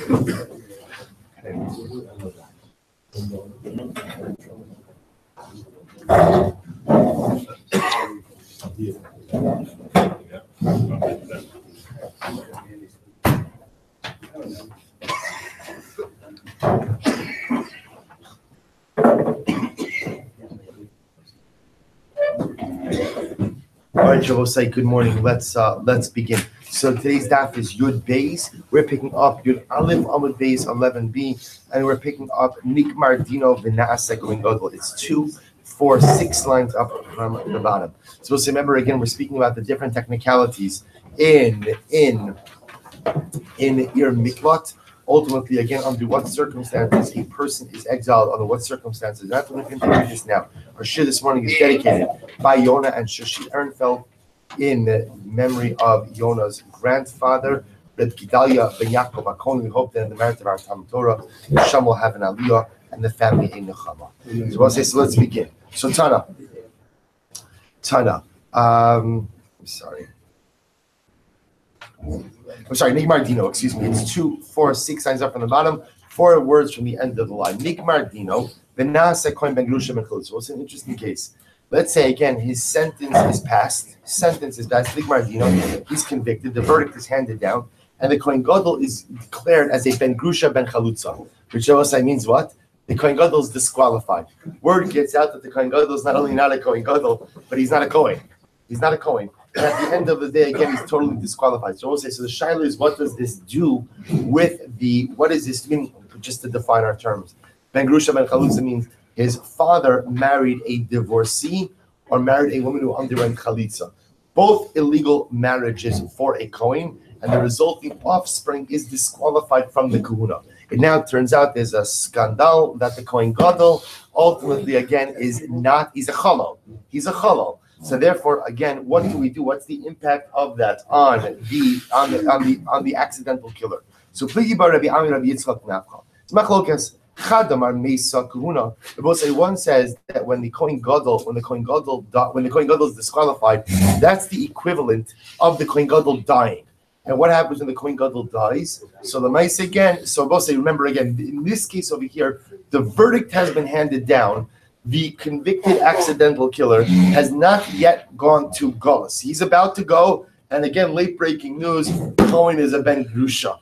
All right, Shavosai, good morning. Let's begin. So today's daf is Yud Beis. We're picking up Yud Aleph Amud Beis 11b, and we're picking up Nikmar Dino V'Naaseh Kohen Gadol. It's 2, 4, 6 lines up from the bottom. So remember again, we're speaking about the different technicalities in your mikvot. Ultimately, again, under what circumstances a person is exiled, under what circumstances. That's what we're going to continue this now. Our shir this morning is dedicated by Yonah and Shushi Ehrenfeld in memory of Yonah's grandfather, Reb Gedalia ben Yaakov HaKohen. We hope that in the merit of our Talmud Torah, Hashem will have an aliyah and the family a nechama. So let's begin. So Tana. I'm sorry, Nigmar Dino, excuse me. It's 2, 4, 6 lines up from the bottom, 4 words from the end of the line. Nigmar Dino, V'Naaseh Kohen ben Grusha ben Chalutza. What's an interesting case? Let's say again, his sentence is passed. Nigmar Dino, he's convicted, the verdict is handed down, and the Kohen Gadol is declared as a ben Grusha ben Chalutza, which also means what? The Kohen Gadol is disqualified. Word gets out that the Kohen Gadol is not only not a Kohen Gadol, but he's not a Kohen. He's not a Kohen. And at the end of the day, again, he's totally disqualified. So we'll say, so the shaila is, what does this do with what does this mean, just to define our terms? Ben Grusha ben Chalutza means his father married a divorcee or married a woman who underwent chalitza. Both illegal marriages for a Kohen, and the resulting offspring is disqualified from the kahuna. It now turns out there's a scandal that the Kohen Gadol ultimately, again, he's a chalal. He's a chalal. So therefore, again, what do we do? What's the impact of that on the accidental killer? So pligi bar Rabbi Ami Rabbi Yitzchak Nafcha. It's machlokas chadamar meisa kahuna. One says that when the Kohen Gadol is disqualified, that's the equivalent of the Kohen Gadol dying. And what happens when the Kohen Gadol dies? So the mice again. So both say, remember again, in this case over here, the verdict has been handed down. The convicted accidental killer has not yet gone to Gullus. He's about to go, and again, late breaking news, Cohen is a Ben Grusha.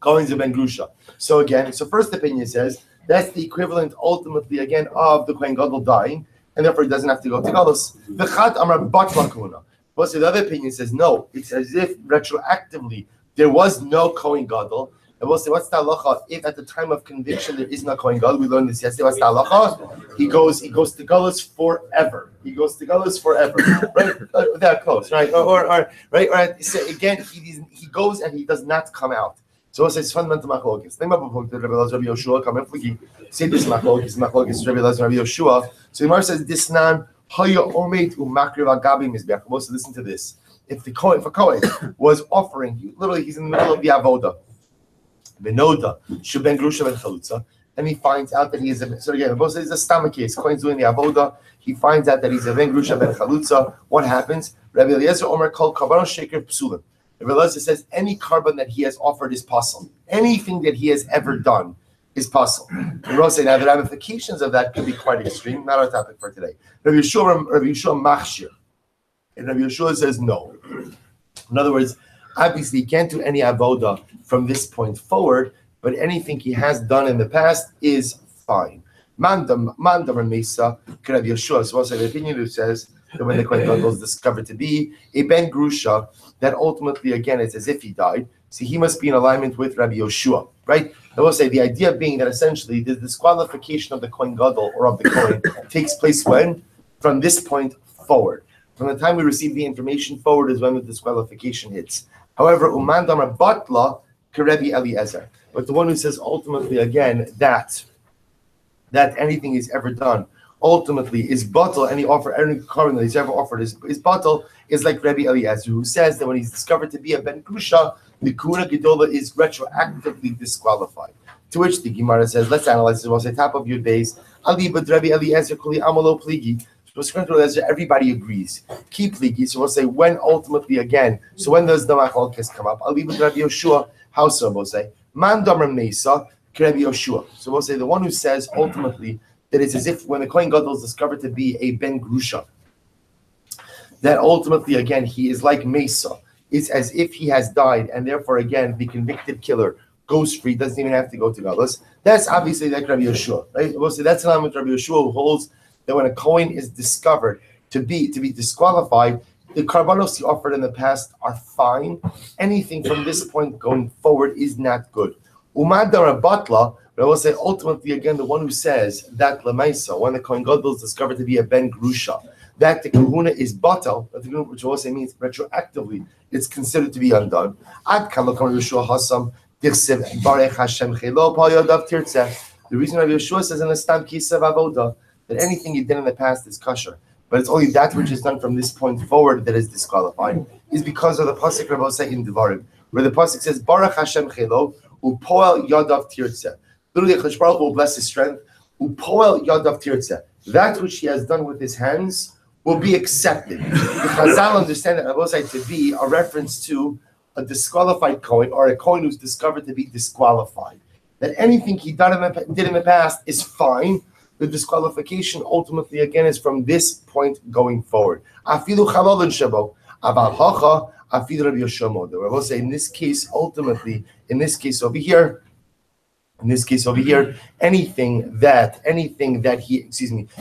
Cohen's a Ben Grusha. So again, first opinion says that's the equivalent ultimately again of the Kohen Gadol dying, and therefore he doesn't have to go to Gullus. V'chad amar batla kahuna. But the other opinion says no, it's as if retroactively there was no Kohen Gadol. And we'll say, what's the halacha if at the time of conviction there isn't a Kohen Gadol? We learned this yesterday. What's the halacha? He goes to Gullus forever. He goes to Gullus forever. Right? That close, right? Or right? So again, he goes and he does not come out. So it's fundamental machlokes. Think about Rabbi Yoshua. Come and say this machlokes. Machlokes Rabbi Yoshua. So the Gemara says this nan haya omet umakriv agabi mizbeach. So listen to this. If a Kohen was offering, he's in the middle of the avoda. Benoda, Shuben Grusha ben Chalutza, and he finds out that he is a. So again, both is a stomach case. Kohen's doing the avoda. He finds out that he's a Ben Grusha ben Chalutza. What happens? Rabbi Eliezer Omer called Karbanos Sheker Psulim. Rabbi Eliezer says any carbon that he has offered is possible. Anything that he has ever done is possible. And we'll say now the ramifications of that could be quite extreme. Not our topic for today. Rabbi Yeshua Machshir, and Rabbi Yeshua says no. In other words, obviously, he can't do any avoda from this point forward, but anything he has done in the past is fine. Mandam Mesa, Rabbi Yeshua, so also the opinion who says that when the Kohen Gadol is discovered to be a Ben Grusha, that ultimately, again, it's as if he died. So he must be in alignment with Rabbi Yoshua, right? I will say the idea being that essentially the disqualification of the Kohen Gadol or of the Kohen takes place when? From this point forward. From the time we receive the information forward is when the disqualification hits. However, Umandamar Batla Karebi Eliezer. But the one who says ultimately again that anything he's ever done ultimately is batal, any carbon that he's ever offered is batal, is like Rabbi Eliezer, who says that when he's discovered to be a Ben Grusha, the Kuna Gedola is retroactively disqualified. To which the Gemara says, let's analyze this. We'll say top of your days. Ali but Rabbi Eliezer Kuli Amalo Pligi. Everybody agrees. Keep pligi. So we'll say when ultimately again. So when does the machlokes come up? Ali but Rabbi Yoshua. How so? We'll say Man Damar Mesa, Rabbi Yoshua. So we'll say the one who says ultimately that it's as if when the Kohen Gadol is discovered to be a Ben Grusha, that ultimately, again, he is like Mesa. It's as if he has died, and therefore, again, the convicted killer goes free, doesn't even have to go to Galus. That's obviously like Rabbi Yeshua, right? We'll say that's an element of Rabbi Yeshua who holds that when a Kohen is discovered to be disqualified, the karbanos he offered in the past are fine. Anything from this point going forward is not good. Umadar Batla, but I will say ultimately again the one who says that Lamaisa, when the Kohen Gadol is discovered to be a Ben Grusha, that the kahuna is batal, which also means retroactively it's considered to be undone. Ad kalakam Yeshua Hasam Dichsev Barech Hashem Chelo Pal Yodav Tirtzeh. The reason Rabbi Yeshua says in the Stam Kisav Avoda that anything you did in the past is kosher, but it's only that which is done from this point forward that is disqualified, is because of the pasuk Rabbi say in Devarim, where the pasuk says Barech Hashem Chelo Upoel Yodav Tirtzeh. Literally, Chash Baruch will bless his strength. Upoel Yodav Tirtzeh. That which he has done with his hands will be accepted. The Chazal understand that Rabbi say to be a reference to a disqualified Kohen or a Kohen who's discovered to be disqualified. That anything he did in the past is fine. The disqualification ultimately again is from this point going forward. Afilu chalolin shabo, aval hacha, afilu Rabbi Yeshua moder. Rabbi say in this case, ultimately, in this case over here, anything that he,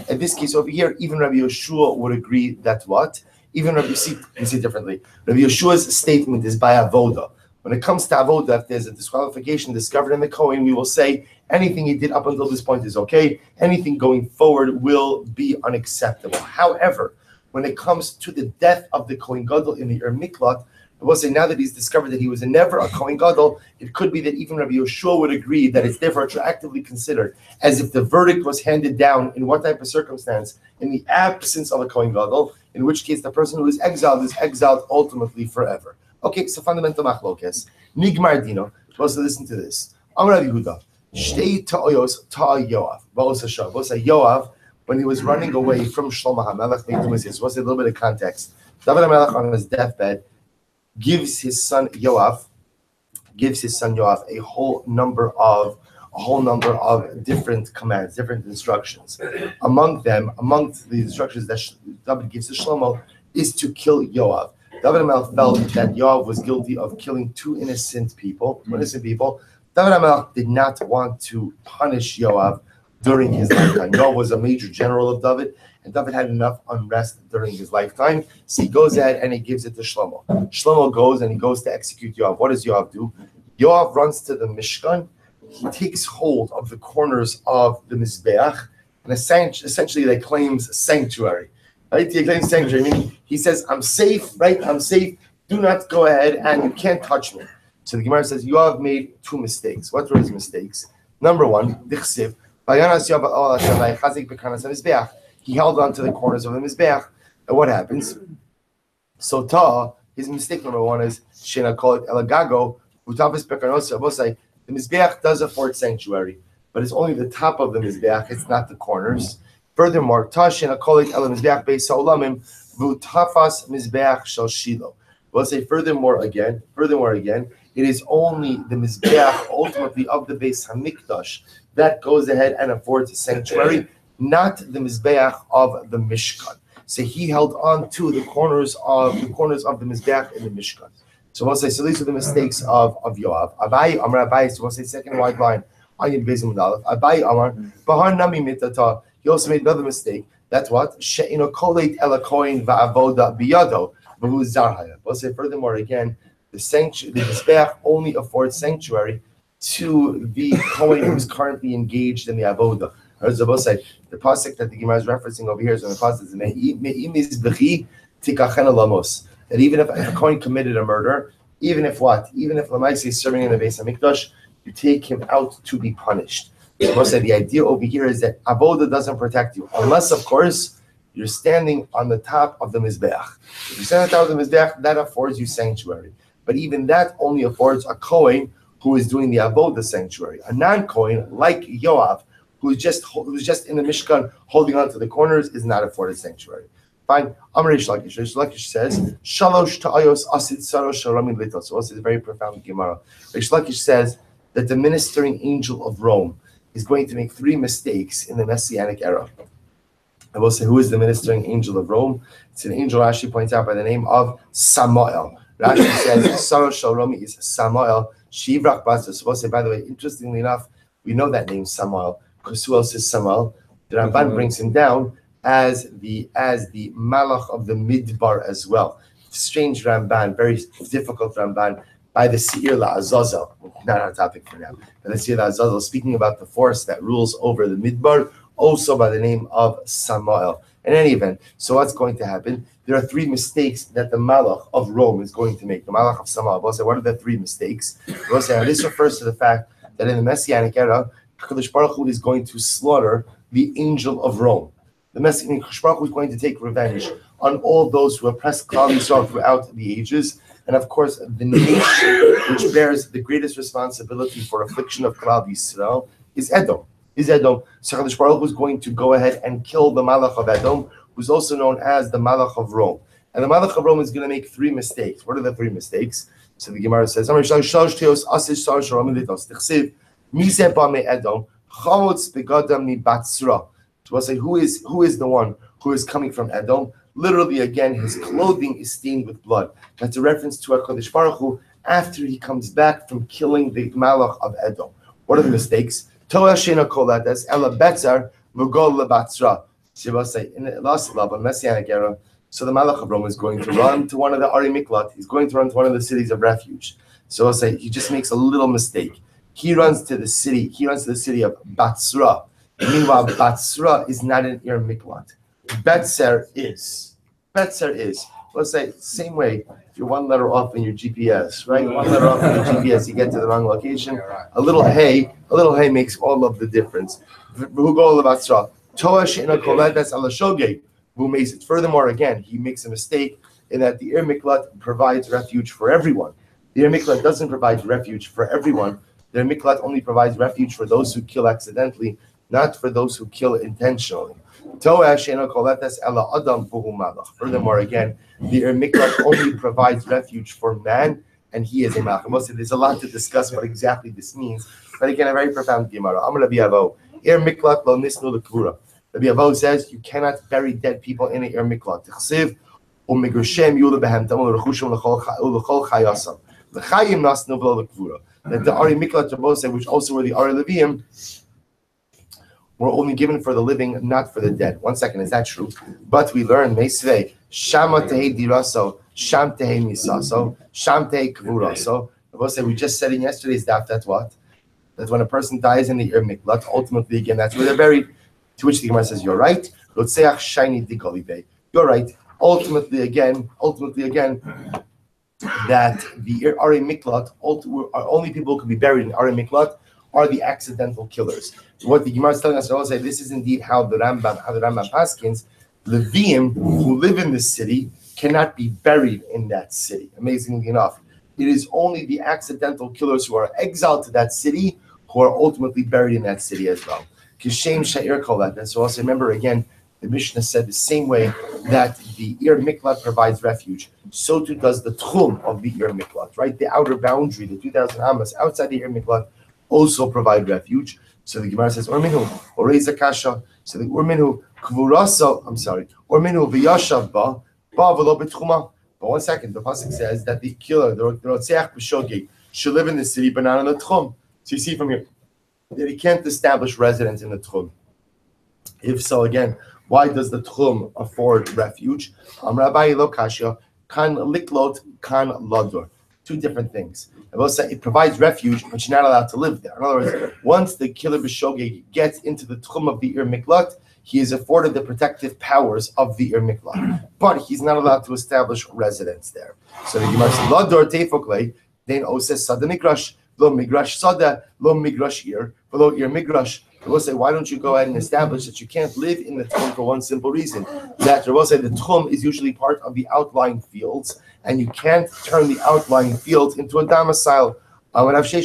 in this case over here, even Rabbi Yeshua would agree that what? Even Rabbi, see differently. Rabbi Yeshua's statement is by avoda. When it comes to avoda, if there's a disqualification discovered in the Kohen, we will say anything he did up until this point is okay. Anything going forward will be unacceptable. However, when it comes to the death of the Kohen Gadol in the Miklat, I will say now that he's discovered that he was never a Kohen Gadol, it could be that even Rabbi Yeshua would agree that it's therefore retroactively considered as if the verdict was handed down in what type of circumstance? In the absence of a Kohen Gadol, in which case the person who is exiled ultimately forever. Okay, so fundamental machlokes. Nigmar dino. Supposed to listen to this. Amar Rabbi Yehuda. Shtei ta'oyos ta Yoav. Ba'os Hashem. Ba'os Yoav, when he was running away from Shlomo HaMelech, was a little bit of context. David HaMelech on his deathbed gives his son Yoav a whole number of different commands, different instructions. Amongst the instructions that David gives to Shlomo is to kill Yoav. David HaMelech felt that Yoav was guilty of killing two innocent people. David HaMelech did not want to punish Yoav during his lifetime. Yoav was a major general of David, and David had enough unrest during his lifetime, so he goes ahead and he gives it to Shlomo. Shlomo goes to execute Yoav. What does Yoav do? Yoav runs to the Mishkan. He takes hold of the corners of the Mizbeach, and essentially they claims sanctuary. Right? He claims sanctuary, meaning he says, I'm safe, right? I'm safe. Do not go ahead, and you can't touch me. So the Gemara says, Yoav made two mistakes. What were his mistakes? Number one, Dichsiv. He held on to the corners of the Mizbeach. And what happens? So his mistake number one is Shena call it Elagago, Utavis Pekanosa. The Mizbeach does afford sanctuary, but it's only the top of the Mizbeach, it's not the corners. Furthermore, Tashina call it El Mizbeach Beis Olamim, Vutafas Mizbeach Shel Shilo. We'll say furthermore again, it is only the Mizbeach ultimately of the Beis Hamikdash that goes ahead and affords sanctuary, not the Mizbeach of the Mishkan. So he held on to the corners of the Mizbeach in the Mishkan. So we'll say, so these are the mistakes of Yoav. Abai Amar Abai, so we'll say second white line, Ayin Bezim Aleph. Abai Amar, Bahar Nami Mitata. He also made another mistake. That's what? She'ino koleit elakoin va'avoda biyado v'hu zarhaya. We'll say furthermore again, the Mizbeach only affords sanctuary to the Kohen who is currently engaged in the avoda. As the say, the pasuk that the Gemara is referencing over here is when the pasuk is me'imizbechi tikachen lamos. That even if a Kohen committed a murder, even if Lamaisi is serving in the Beis Hamikdash, you take him out to be punished. So say the idea over here is that avoda doesn't protect you, unless of course you're standing on the top of the Mizbeach. If you stand on top of the Mizbeach, that affords you sanctuary. But even that only affords a Kohen who is doing the avoda sanctuary. A non-Kohen like Yoav, who's just in the Mishkan holding on to the corners, is not afforded sanctuary. Fine. Amar Rish Lakish. Rish Lakish says, Shalosh ta'ayos asid sarosh sharamid litos. So this is a very profound Gemara. Rish Lakish says that the ministering angel of Rome is going to make 3 mistakes in the Messianic era. I will say, who is the ministering angel of Rome? It's an angel Rashi points out by the name of Samael. Rashi says, Sarah Shalromi is Samael. Shivrach Basa. So we'll say, by the way, interestingly enough, we know that name Samael, because who else is Samael? The Ramban brings him down as the Malach of the Midbar as well. Strange Ramban, very difficult Ramban, by the Seir LaAzazel. Not our topic for now. By the Seir LaAzazel, speaking about the force that rules over the Midbar, also by the name of Samael. In any event, so what's going to happen? There are 3 mistakes that the Malach of Rome is going to make. The Malach of Samael. We'll say, what are the 3 mistakes? We'll say, this refers to the fact that in the Messianic era, HaKadosh Baruch Hu is going to slaughter the angel of Rome. The Messianic HaKadosh Baruch Hu is going to take revenge on all those who oppressed Klal Yisrael throughout the ages. And of course, the nation which bears the greatest responsibility for affliction of Klal Yisrael is Edom. So HaKadosh Baruch Hu is going to go ahead and kill the Malach of Edom, who's also known as the Malach of Rome. And the Malach of Rome is going to make 3 mistakes. What are the 3 mistakes? So the Gemara says, to say, who is the one who is coming from Edom? Literally, again, his clothing is stained with blood. That's a reference to HaKadosh Baruch Hu after he comes back from killing the Malach of Edom. What are the mistakes? Toa Shena Koladas, Ela Betzar, Mugol Lebatzra. She will say, in the last level, Messianic era, so the Malach of Rome is going to run to one of the Ari Miklat. He's going to run to one of the cities of refuge. So I'll say, he just makes a little mistake. He runs to the city of Batzra. Meanwhile, Batzra is not an Ir Miklat. Betzer is. Let's say, same way, if you're 1 letter off in your GPS, right? 1 letter off in your GPS, you get to the wrong location. A little hay makes all of the difference. Furthermore, again, he makes a mistake in that the Ir Miklat provides refuge for everyone. The Ir Miklat doesn't provide refuge for everyone. The Ir Miklat only provides refuge for those who kill accidentally, not for those who kill intentionally. Furthermore, again, the Ir Miklat only provides refuge for man, and he is a malach. There's a lot to discuss what exactly this means, but again, a very profound Gemara. Rabbi Avo, Ir Miklat lo nisnu lekvura. Rabbi Avo says you cannot bury dead people in an Ir Miklat. Tichsiv u'migrshem yulu behem tamul rechushim l'chol chayasam. L'chayim nasnu v'lo lekvura. That the Ari Miklat Rabbi, which also were the Ari Leviim, were only given for the living, not for the dead. 1 second, is that true? But we learn, Meisvei, Shama tehe diraso, Sham tehe misaso, Sham tehe kvuraso. We just said in yesterday's daf that what? That when a person dies in the Ir Miklat, ultimately, again, that's where they're buried. To which the Gemara says, you're right. Rotseach shayni digolive. You're right. Ultimately, again, that the Ari Miklat, only people who can be buried in Ari Miklat are the accidental killers. What the Gemara is telling us, I will say, this is indeed how the Rambam paskins. Leviim who live in the city cannot be buried in that city. Amazingly enough, it is only the accidental killers who are exiled to that city who are ultimately buried in that city as well. Kishem Sha'ir Kolat. And so also remember again, the Mishnah said the same way that the Ir Miklat provides refuge, so too does the Tchum of the Ir Miklat, right? The outer boundary, the 2,000 amas outside the Ir Miklat also provide refuge. So the Gemara says, Orminu, Oreza Kasha. So the Orminu Kvurasa, Orminu V'yashav ba v'lo b'tchuma. But 1 second, the pasuk says that the killer, the Rotzeach B'shogeg, should live in the city, but not in the Tchum. So you see from here that he can't establish residence in the Tchum. If so, again, why does the Tchum afford refuge? Rabbi lo kasha, kan liklot, kan ladur. 2 different things. It provides refuge, but you're not allowed to live there. In other words, once the killer b'shogeg gets into the Tchum of the Ir Miklat, he is afforded the protective powers of the Ir Miklat, but he's not allowed to establish residence there. So the Gemara says, "La dor teifoklei, then oses sada migrash, lo migrash sada, lo migrash ir, lo ir migrash." They will say, why don't you go ahead and establish that you can't live in the Tchum for one simple reason? That they will say the Tchum is usually part of the outlying fields, and you can't turn the outlying fields into a domicile. We'll say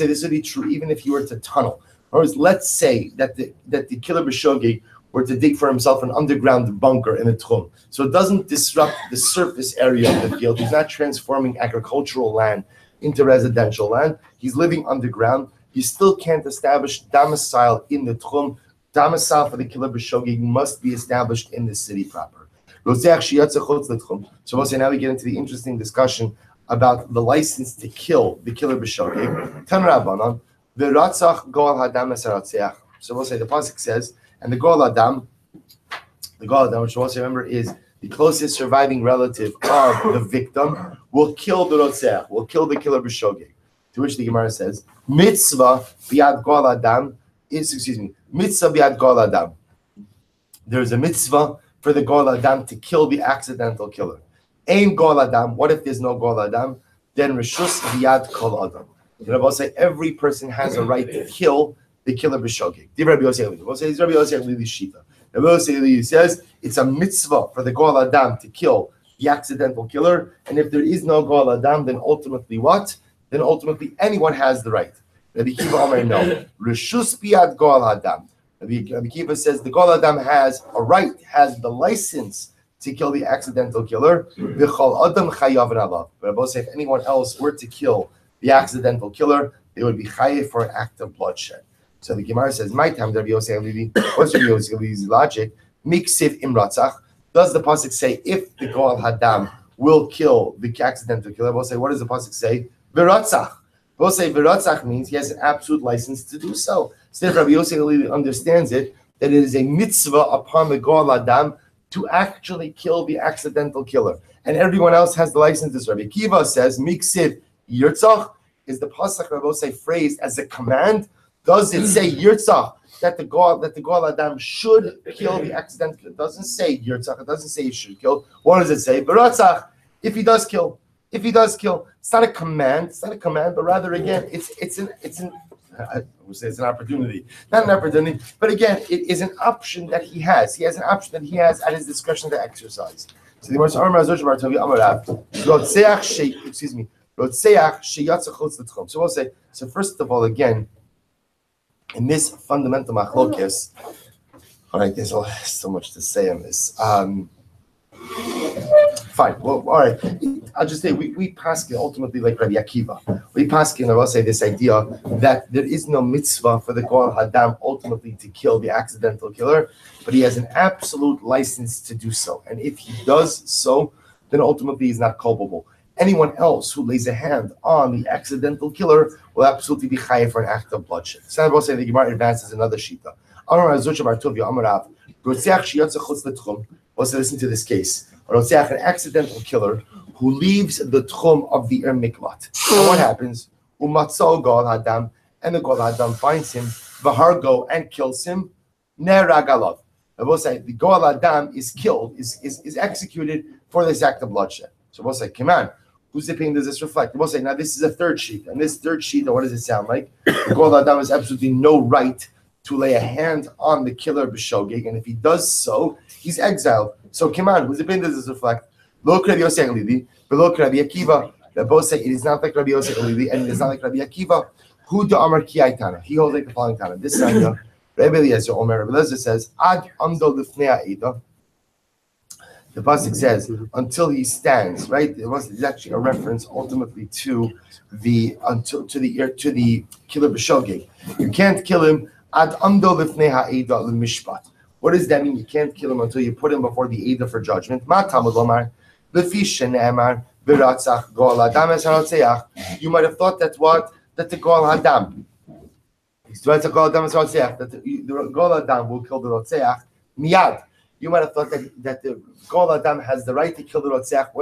this would be true even if you were to tunnel. Or let's say that the killer b'shogeg were to dig for himself an underground bunker in a Tchum. So it doesn't disrupt the surface area of the field. He's not transforming agricultural land into residential land. He's living underground. You still can't establish domicile in the Tchum. Domicile for the killer b'shogeg must be established in the city proper. So we'll say now we get into the interesting discussion about the license to kill the killer b'shogeg. Tan Rabbanan, v'ratzach goal hadam esaratzeach. So we'll say the pasuk says, and the goal adam, which we'll also remember is the closest surviving relative of the victim, will kill the rotzeach, will kill the killer b'shogeg. To which the Gemara says, mitzvah biad goal adam mitzvah biad goal adam. There is a mitzvah for the goal adam to kill the accidental killer. Ain goal adam. What if there's no goal adam? Then reshus biad kol adam. The Rabbi will say every person has a right to kill the killer b'shogeg. Rabbi will say Rabbi Shita. Rabbi says it's a mitzvah for the goal adam to kill the accidental killer, and if there is no goal adam, then ultimately what? Then ultimately anyone has the right. Rabbi Kiva Omer no. Reshus biad goal adam. Rabbi Kiva says the goal adam has a right, has the license to kill the accidental killer. V'chol adam chayav alav. Rabbi say if anyone else were to kill the accidental killer, they would be chayav for an act of bloodshed. So the Gemara says, my time, Rabbi Yosef Levi, what's Rabbi Yosef Levi's logic? Miksiv imratzach. Does the pasuk say if the goal hadam will kill the accidental killer? We'll say, what does the pasuk say? V'ratzach. We'll say v'ratzach means he has an absolute license to do so. So if Rabbi Yosef Levi understands it, that it is a mitzvah upon the goal hadam to actually kill the accidental killer. And everyone else has the license. This Rabbi Kiva says, miksiv yirtzach. Is the pasuk Rabbi say phrased as a command? Does it say yirtzach that the goal adam should kill the accidental? It doesn't say yirtzach. It doesn't say he should kill. What does it say? V'ratzach. If he does kill. If he does kill. It's not a command. It's not a command, but rather again, it's an I would say it's an opportunity. Not an opportunity, but again, it is an option that he has. He has an option that he has at his discretion to exercise. So the Gemara So we'll say. So first of all, again. In this fundamental machlokes, all right, there's so much to say on this. Fine. Well, all right. I'll just say we paskin ultimately like Rabbi Akiva. We paskin, I will say this idea that there is no mitzvah for the goal hadam ultimately to kill the accidental killer, but he has an absolute license to do so. And if he does so, then ultimately he's not culpable. Anyone else who lays a hand on the accidental killer will absolutely be chayav for an act of bloodshed. So I will say the Gemara advances another shita. We'll say listen to this case. An accidental killer who leaves the tchum of the miklat. And what happens? Umatzal gal hadam, and the gal hadam finds him, v'hargo, and kills him. Neragalav. I will say the gal hadam is killed, is executed for this act of bloodshed. So we'll say, come on. Whose opinion does this reflect? We'll say, now this is a third sheet. And this third sheet, what does it sound like? The Goel Adam has absolutely no right to lay a hand on the killer b'shogeg. And if he does so, he's exiled. So come on, whose opinion does this reflect? Lo Rabbi Yosef Levi, below Rabbi Akiva. They both say it is not like Rabbi Yosef Levi, and it is not like Rabbi Akiva. Who the Amar Kiyai Tana? He holds like the following Tana. This Tana, Rabbi Eliezer Omer, Rabbi Eliezer says, Ad amdo lifnei ha'eda. The pasuk says until he stands, right? It's actually a reference ultimately to the killer b'shogeg. You can't kill him ad amdo lifnei ha'eda l'mishpat. What does that mean? You can't kill him until you put him before the Eda for judgment. Ma tamud lomar lefi shene'emar v'ratzach goal adam es harotzeach. You might have thought that what? That the goal hadam. That the goal adam will kill the rotzeach miyad. You might have thought that the Goel Adam has the right to kill the Rotzeach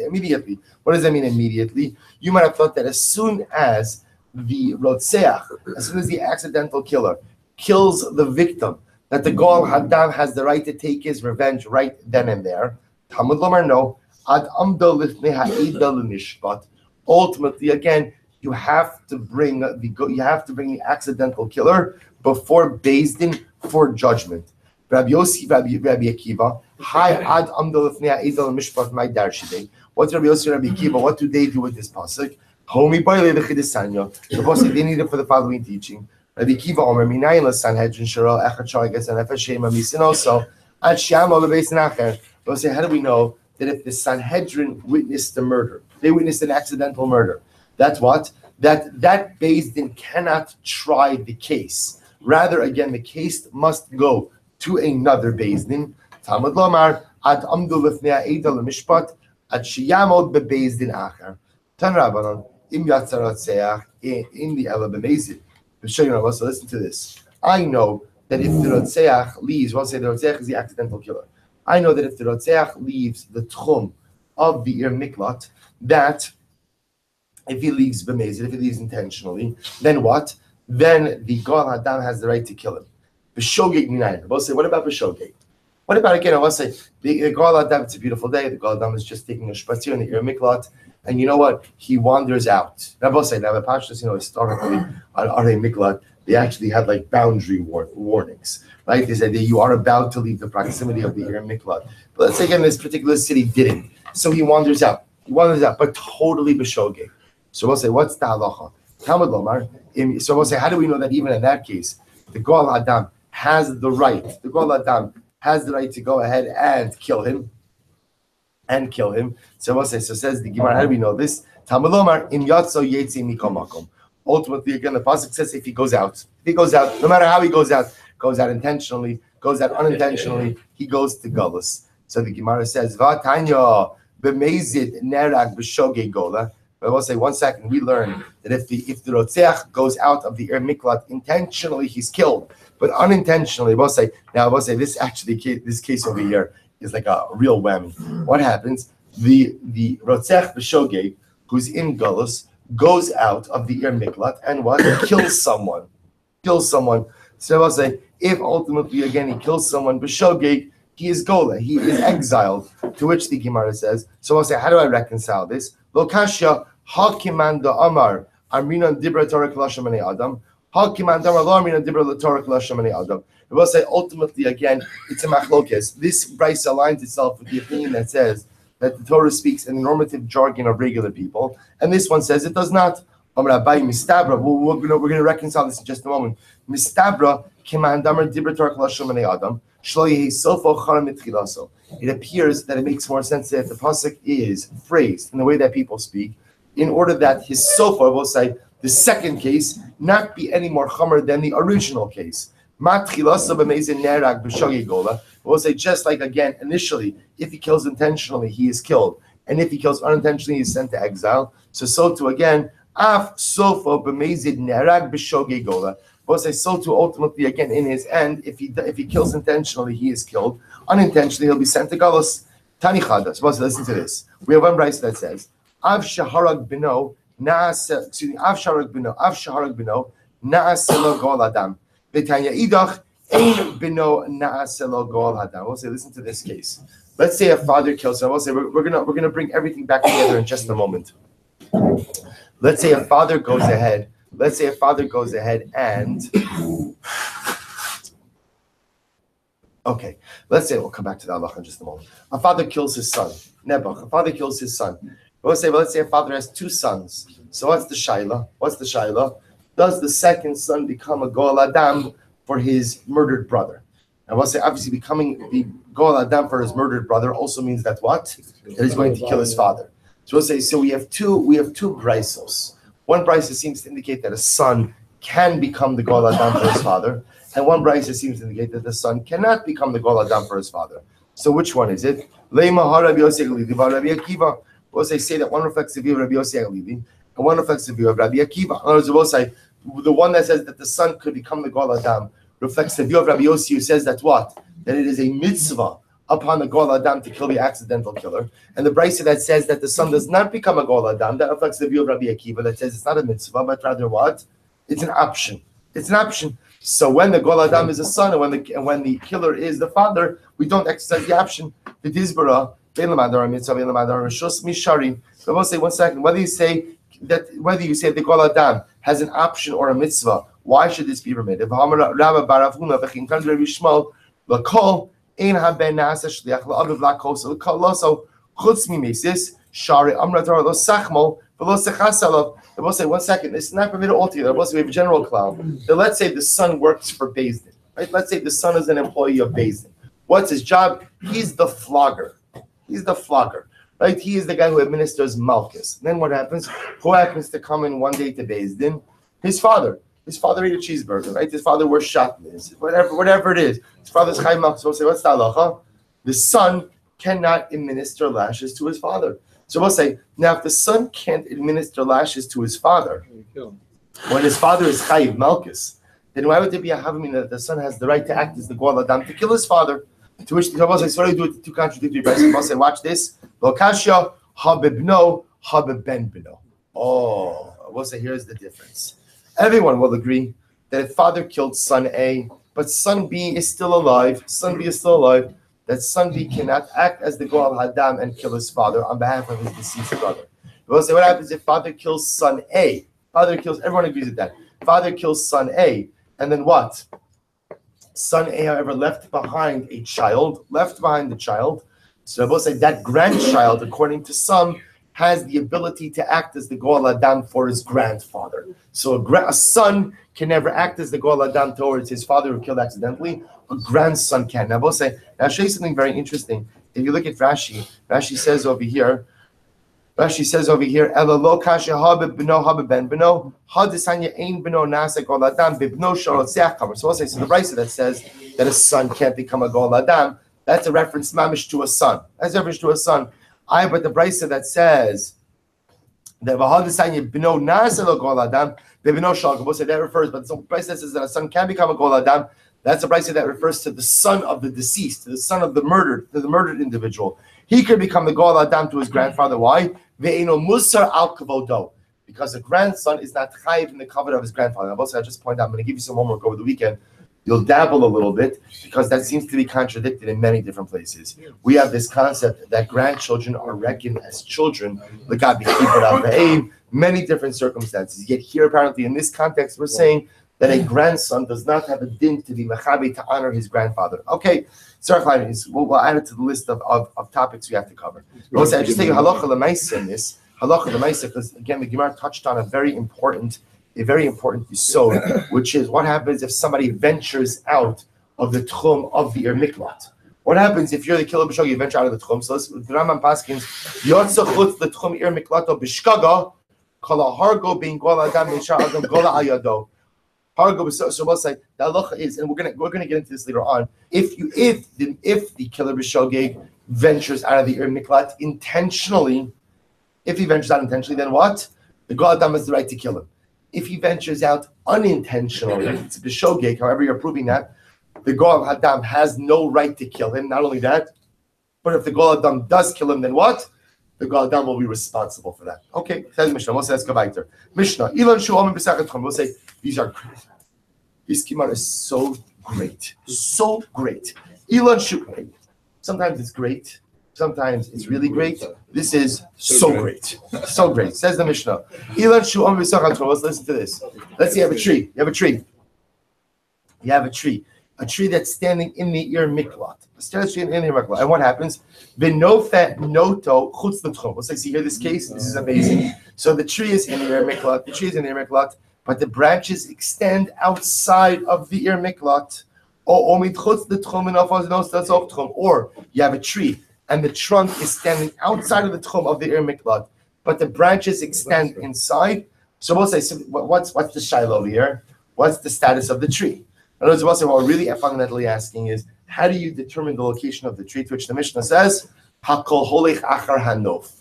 immediately. What does that mean immediately? You might have thought that as soon as the Rotzeach, as soon as the accidental killer kills the victim, that the Goel Adam has the right to take his revenge right then and there. Talmud Lomar no. Ad amdo lifnei ha'eda l'mishpat. Ultimately, again, you have to bring the accidental killer before Beis Din for judgment. Rabbi Yossi, Rabbi Akiva, hi ad amdo lifnei ha'eda l'mishpat my darshidei. What's Rabbi Yossi, Rabbi Akiva? What do they do with this pasuk? Homi boile v'chidisanya. The pasuk they need it for the following teaching. Rabbi Akiva Omer minayin l'sanhedrin shiro echad sharigas and efesh shema misinoso ad shamo lebeis nacher. They'll say, how do we know that if the Sanhedrin witnessed the murder, they witnessed an accidental murder, That's what? That Beis Din cannot try the case. Rather, again, the case must go to another Beis Din. Talmud Lomar, ad amdu lifnei eida lemishpat, ad sheyamod bebeis din acher. Tan Rabbanon, im yatzarotzeach, in the ela b'mezid. So listen to this. I know that if the Rotzeach leaves, we'll say the Rotzeach is the accidental killer. I know that if the Rotzeach leaves the Tchum of the Ir Miklat, that if he leaves b'mezid, if he leaves intentionally, then what? Then the Gal Hadam has the right to kill him. B'shogeg minayin. We'll say, what about b'shogeg? What about, again, I will say, the Gal Hadam, it's a beautiful day, the Gal Hadam is just taking a spatzir in the Ir Miklat, and you know what? He wanders out. Now, we'll say, now the Pashtus, historically, on Ir Miklat, they actually had like boundary warnings, right? They said that you are about to leave the proximity of the Ir Miklat. But let's say, again, this particular city didn't. So he wanders out. But totally b'shogeg. So we'll say, what's the halacha? Talmud Lomar. So we'll say, how do we know that even in that case, the Gal Hadam has the right? The Gal Hadam has the right to go ahead and kill him. So we'll say, so says the Gemara, how do we know this? Talmud Lomar, im yatso yetzi mikol makom. Ultimately, again, the pasuk says if he goes out, no matter how he goes out intentionally, goes out unintentionally, he goes to Gullus. So the Gemara says, V'tanya b'mezid nerag b'shogeg gola. But we'll say, 1 second, we learn that if the Rotzeach goes out of the Ir Miklat intentionally, he's killed. But unintentionally, we'll say this case over here is like a real whammy. What happens? The Rotzech b'shogeg, who's in Gullus, goes out of the Ir Miklat and what? Kills someone. So I'll say, if ultimately, again, he kills someone, b'shogeg, he is gola, he is exiled. To which the Gemara says, so I'll say, how do I reconcile this? Lokashya hakimanda amar arminan dibra torah klasham adam. Hakimanda amar lo arminan dibra torah klasham adam. We will say, ultimately, again, it's a machlokes. This brayso aligns itself with the opinion that says that the Torah speaks in the normative jargon of regular people, and this one says it does not. Rabbi mistabra. We're going to reconcile this in just a moment. Mistabra kimandamar dibra torah klasham adam. It appears that it makes more sense that the pasuk is phrased in the way that people speak, in order that his sofa will say the second case not be any more chomer than the original case. We'll say just like again initially, if he kills intentionally, he is killed, and if he kills unintentionally, he is sent to exile. So too again, af sofa b'mezid nerag b'shogeg gola. We'll say so too ultimately again in his end, if he kills intentionally, he is killed. Unintentionally, he'll be sent to Galus. Tani Chadas. Well, listen to this. We have one brayso that says, Av shaharag bino naaselo gol adam. V'tanya idach ein bino naaselo gol adam. We'll say, listen to this case. Let's say a father kills him. We'll say we're gonna bring everything back together in just a moment. Let's say a father goes ahead and okay, let's say we'll come back to the halacha in just a moment. A father kills his son. Nebuch. A father kills his son. Let's say a father has 2 sons. So what's the shaila? Does the second son become a Goel Adam for his murdered brother? And we'll say obviously becoming the Goel Adam for his murdered brother also means that what? That he's going to kill his father. So we'll say we have two braisos. One brayso seems to indicate that a son can become the Goel Adam for his father, and one brayso seems to indicate that the son cannot become the Goel Adam for his father. So which one is it? We'll say that one reflects the view of Rabbi Yossi Halevi, and one reflects the view of Rabbi Akiva. In other words, we'll say the one that says that the son could become the Goel Adam reflects the view of Rabbi Yossi, who says that what? That it is a mitzvah upon the Goel Adam to kill the accidental killer. And the brayso that says that the son does not become a Goel Adam, that reflects the view of Rabbi Akiva that says it's not a mitzvah, but rather what? It's an option. So when the Goel Adam is a son and when the killer is the father, we don't exercise the option. The Dizbara, but we'll say 1 second, whether you say the Goel Adam has an option or a mitzvah, why should this be permitted? Ein haben nasa shliach la'aviv la'koso l'koloso chutz mimesis shari amratar lo sachmo v'lo sechasalav. We'll say 1 second. It's not permitted altogether. We'll say we have a general cloud. Then let's say the son works for Beis Din, right? Let's say the son is an employee of Beis Din. What's his job? He's the flogger. right? He is the guy who administers Makkos. Then what happens? Who happens to come in one day to Beis Din? His father. His father ate a cheeseburger, right? His father wears shatnez, whatever it is. His father's Chaim Makkos. So we'll say, what's the halacha? The son cannot administer lashes to his father. So we'll say, now if the son can't administer lashes to his father, when his father is Chayiv Malkus, then why would there be a havamina that the son has the right to act as the Goal Adam to kill his father? To which the Rabbi says, sorry, do it two contradictory verses. I'll say, watch this. Lokashya habibno habiben bino. Oh, we'll say, here's the difference. Everyone will agree that if father killed son A, but son B is still alive, that son B cannot act as the Goal Hadam and kill his father on behalf of his deceased brother. We'll say, what happens if father kills son A? Everyone agrees with that. Father kills son A, and then what? Son A, however, left behind the child. So we'll say that grandchild, according to some, has the ability to act as the Goal Adam for his grandfather. So a son can never act as the Goal Adam towards his father who killed accidentally. A grandson can. Now, we'll say, now I'll show you something very interesting. If you look at Rashi says over here, Ela lo kasha habib beno habib ben beno hadisanya ein beno nasek ol adam bibno sharotzeach kamer. So we'll say, so the brisa that says that a son can't become a Goal Adam, that's a reference mamish to a son. That's a reference to a son. But the brisa that says that v'hadisanya beno nasek ol Goal Adam bibno shalka. We'll say that refers, but the brisa that says that a son can become a Goal Adam. That's a brisa that refers to the son of the deceased, to the son of the murdered individual. He could become the Goal Adam to his grandfather. Why? Ve'eno musar al kavodo, because a grandson is not chayiv in the covenant of his grandfather. I'll just point out, I'm going to give you some homework over the weekend. You'll dabble a little bit because that seems to be contradicted in many different places. We have this concept that grandchildren are reckoned as children, many different circumstances. Yet here, apparently, in this context, we're saying that a grandson does not have a din to be mechabi to honor his grandfather. Okay, we'll add it to the list of topics we have to cover. We'll say, I just take halacha l'maisa in this, because again, the Gemara touched on a very important yisod, which is what happens if somebody ventures out of the tchum of the ir miklat. What happens if you're the killer b'shog, you venture out of the tchum? So the Rambam paskins, yotza chutz the tchum ir miklato b'shkaga, kol hargo bein gol adam misha adam gol ayado. So we'll say the halacha is, and we're gonna get into this later on. If the killer b'shogeg ventures out of the ir miklat intentionally, then what? The Goal Adam has the right to kill him. If he ventures out unintentionally, it's b'shogeg, however you're proving that, the Goal Adam has no right to kill him. Not only that, but if the Goal Adam does kill him, then what? The Goal Adam will be responsible for that. Okay, says Mishnah. We'll say, let's go back there. Mishnah. We'll say, these are great. This Gemara is so great. So great. Sometimes it's great. Sometimes it's really great. This is so great. So great. Says the Mishnah. Let's listen to this. Let's say you have a tree. A tree that's standing in the ir miklat. And what happens? We'll say, see here this case? This is amazing. So the tree is in the ir miklat. But the branches extend outside of the ir miklat. Or you have a tree and the trunk is standing outside of the tchum of the ir miklat, but the branches extend inside. So we'll say, what's the shiloh over here? What's the status of the tree? In other words, we'll say, what we're really fundamentally asking is, how do you determine the location of the tree? To which the Mishnah says, Hakol holech achar hanof.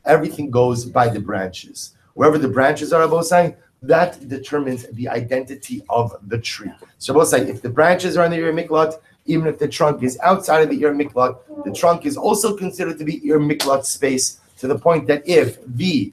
Everything goes by the branches. Wherever the branches are, we'll say, that determines the identity of the tree. So we'll say, if the branches are in the ir miklat, even if the trunk is outside of the ir miklat, the trunk is also considered to be ir miklat space, to the point that if the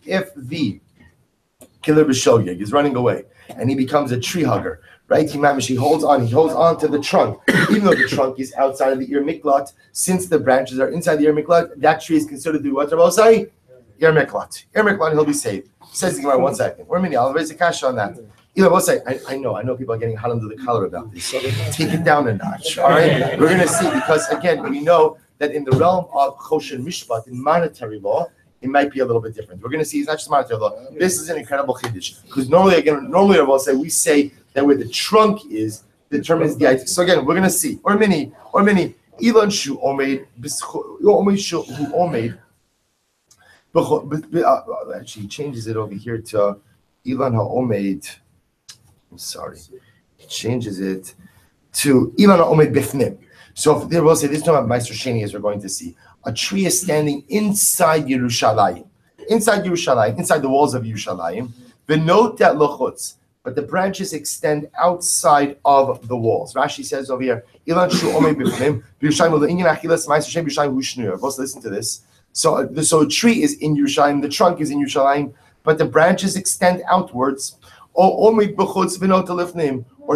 killer b'shogeg is running away and he becomes a tree hugger, right? He holds on to the trunk, even though the trunk is outside of the ir miklat. Since the branches are inside the ir miklat, that tree is considered to be what Rabbi say? Ir miklat. Ir miklat, he'll be saved. Says the Gemara, 1 second. I'll raise a cash on that. We'll say, I know people are getting hot under the collar about this. So take it down a notch. All right, we're going to see, because again, we know that in the realm of choshen mishpat, in monetary law, it might be a little bit different. We're going to see it's not just monetary law. This is an incredible chiddush, because normally we'll say, we say that where the trunk is determines the idea. So again, we're going to see or many ilan shu omeid who omeid Actually, he changes it over here to Ilan HaOmed. I'm sorry. He changes it to Ilan HaOmed Bifnim. So if they will say this is about Meister Sheni, as we're going to see. A tree is standing inside Yerushalayim. Inside the walls of Yerushalayim. V'not that lochutz. But the branches extend outside of the walls. Rashi says over here, Ilan Shu Omei Bifnim, Yerushalayim L'Inyan Achilas Meister Sheni Yerushalayim Hu Shneur. Let's listen to this. So a tree is in Yerushalayim, the trunk is in Yerushalayim, but the branches extend outwards. Or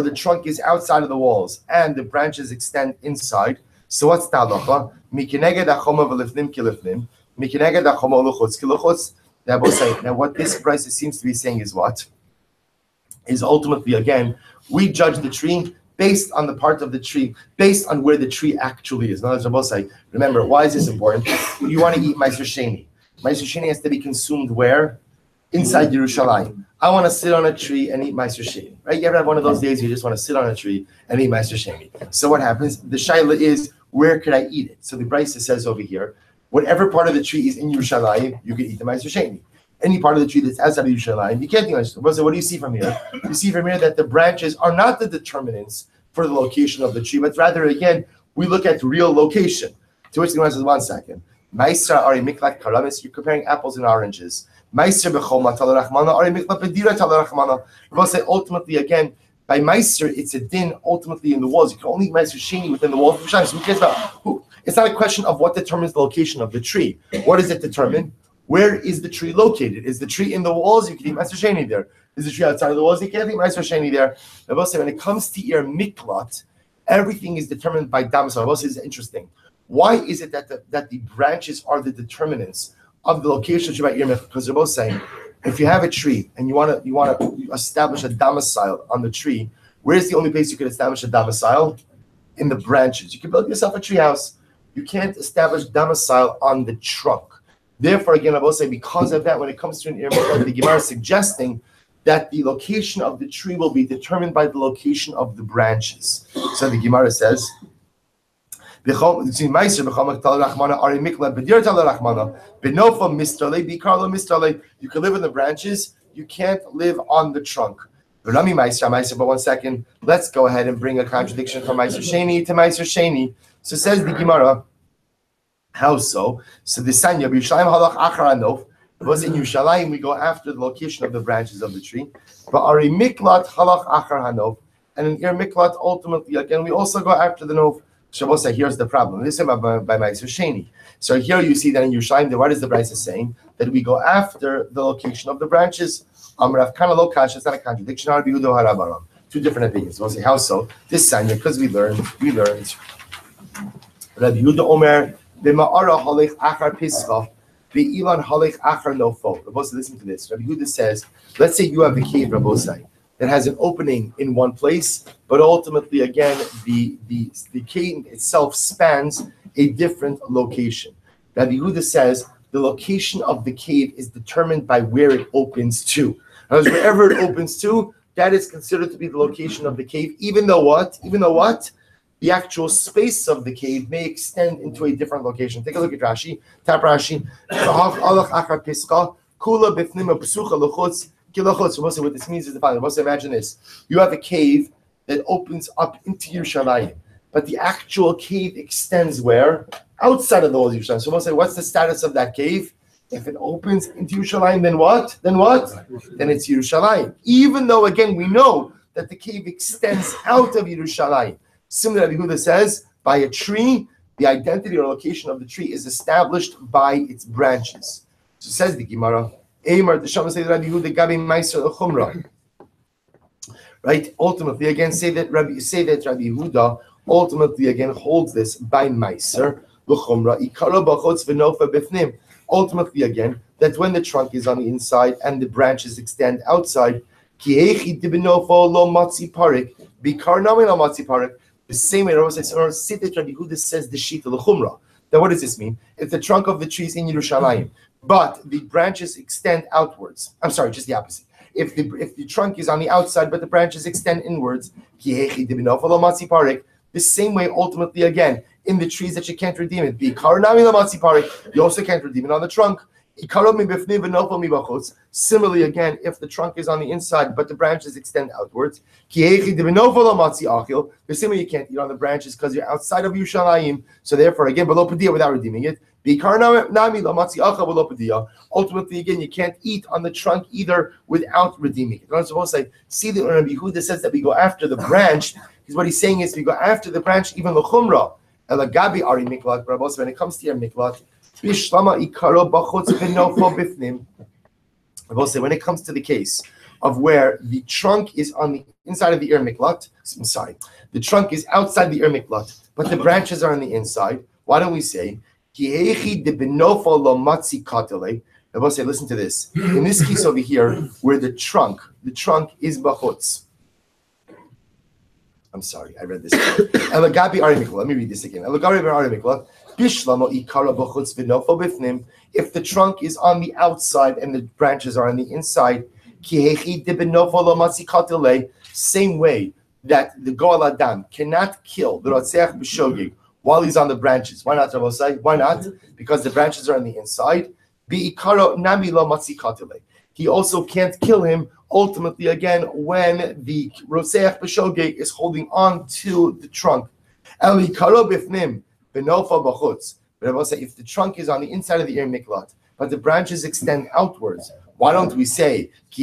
the trunk is outside of the walls, and the branches extend inside. So what's the halacha? Now what this price seems to be saying is what? Is ultimately, again, we judge the tree based on the part of the tree, based on where the tree actually is. Now, remember, why is this important? You want to eat Meiser Sheni. Meiser Sheni has to be consumed where? Inside Yerushalayim. I want to sit on a tree and eat Meiser Sheni. Right? You ever have one of those days you just want to sit on a tree and eat Meiser Sheni? So what happens? The shaila is, where could I eat it? So the Brisa says over here, whatever part of the tree is in Yerushalayim, you can eat the Meiser Sheni. Any part of the tree that's outside of Yerushalayim, you can't eat Meiser Sheni. So what do you see from here? You see from here that the branches are not the determinants for the location of the tree, but rather, again, we look at real location. To which the Gemara says, 1 second. Meiser ari miklat karamis, you're comparing apples and oranges. Meiser b'chol matal rachmana ari miklat b'dira tal rachmana. We'll say ultimately, again, by Meiser, it's a din ultimately in the walls. You can only Meiser Sheni within the walls of Yerushalayim. So who cares about who? It's not a question of what determines the location of the tree. What does it determine? Where is the tree located? Is the tree in the walls? You can eat Meiser Sheni there. Is the tree outside of the walls? You can't eat Meiser Sheni there. I will say, when it comes to your miklat, everything is determined by damas. I will say, it's interesting. Why is it that the branches are the determinants of the location of your miklat? Because they're both saying, if you have a tree and you want to establish a domicile on the tree, where's the only place you can establish a domicile? In the branches. You can build yourself a tree house. You can't establish domicile on the trunk. Therefore, again, I will say, because of that, when it comes to an miklat, the Gemara is suggesting that the location of the tree will be determined by the location of the branches. So the Gemara says, you can live in the branches, you can't live on the trunk. But 1 second, let's go ahead and bring a contradiction from Meiser Sheni to Meiser Sheni. So says the Gemara, how so? So the Sanya, B'Yushalayim halach achar hanof. Was in Yerushalayim, we go after the location of the branches of the tree. But Ari Miklat halach achar hanof, and in Ir Miklat, ultimately, again, we also go after the nof. Shabbos, here's the problem. This is by Meiser Sheni. So here you see that in Yerushalayim, what is the Brisa saying? That we go after the location of the branches. Rav Kana lo kasha, it's not a contradiction. Rabbi Yehuda harabaram. Two different opinions. We'll say how so? This Sanya, because we learned. Rabbi Yehuda Omer b'ma'ara halech achar pischa. The Ilan Halech Achar Nofo. Rabbi, listen to this. Rabbi Yehuda says, let's say you have a cave, Rabbi, that has an opening in one place, but ultimately, again, the cave itself spans a different location. Rabbi Yehuda says the location of the cave is determined by where it opens to. Because wherever it opens to, that is considered to be the location of the cave, even though what? The actual space of the cave may extend into a different location. Take a look at Rashi. Tap Rashi. What this means is the following. Imagine this. You have a cave that opens up into Yerushalayim, but the actual cave extends where? Outside of the walls of Yerushalayim. So we'll say, what's the status of that cave? If it opens into Yerushalayim, then what? Then it's Yerushalayim. Even though, again, we know that the cave extends out of Yerushalayim. Similarly, Yehuda says, by a tree, the identity or location of the tree is established by its branches. So says the Gemara, right? Ultimately, again, say that Rabbi Yehuda ultimately again holds this by Meiser. Ultimately, again, that when the trunk is on the inside and the branches extend outside, the same way, Rabbi Yehuda says the Shita l'chumra. Now, what does this mean? If the trunk of the tree is in Yerushalayim, but the branches extend outwards. I'm sorry, just the opposite. If the trunk is on the outside, but the branches extend inwards, the same way, ultimately, again, in the trees that you can't redeem it, you also can't redeem it on the trunk. Similarly, again, if the trunk is on the inside but the branches extend outwards, the similar you can't eat on the branches because you're outside of Yerushalayim. So therefore, again, below padiyah without redeeming it. Ultimately, again, you can't eat on the trunk either without redeeming it. I'm supposed to say, see the Rabbi Yehuda says that we go after the branch. Because what he's saying is we go after the branch, even the chumrah. Elagabi ari miklat, but also when it comes to your miklat, I will say when it comes to the case of where the trunk is on the inside of the ear miklat, I'm sorry, the trunk is outside the ear miklat, but the branches are on the inside. Why don't we say I will say, listen to this. In this case over here, where the trunk is bachutz. I'm sorry, I read this. Let me read this again. If the trunk is on the outside and the branches are on the inside, same way that the Goal Adam cannot kill the Rotzeach b'shogeg while he's on the branches. Why not, Rabbi? Why not? Because the branches are on the inside. He also can't kill him ultimately again when the Rotzeach b'shogeg is holding on to the trunk. But I will say, if the trunk is on the inside of the ear miklat, but the branches extend outwards, why don't we say, I